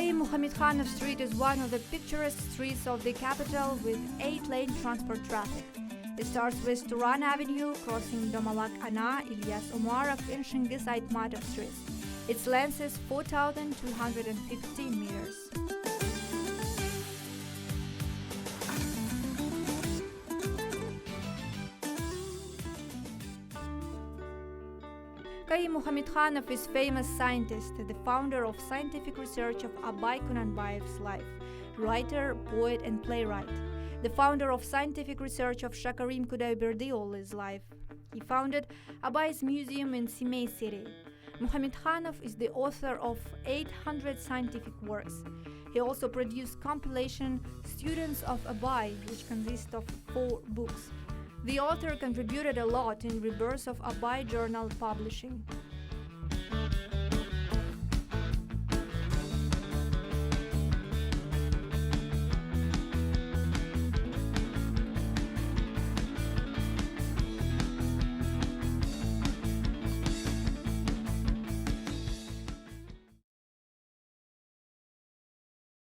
Kaiym Muhamedhanov Street is one of the picturesque streets of the capital with 8-lane transport traffic. It starts with Turan Avenue, crossing Domalak Ana, Ilyas Umarov, and Shingiz Aytmatov streets. Its length is 4,215 meters. Kaiym Muhamedhanov is a famous scientist, the founder of scientific research of Abay Kunanbayev's life, writer, poet, and playwright. The founder of scientific research of Shakarim Kudaiberdiol's life. He founded Abay's Museum in Simey City. Muhamedhanov is the author of 800 scientific works. He also produced compilation Students of Abay, which consists of 4 books. The author contributed a lot in rebirth of Abay journal publishing.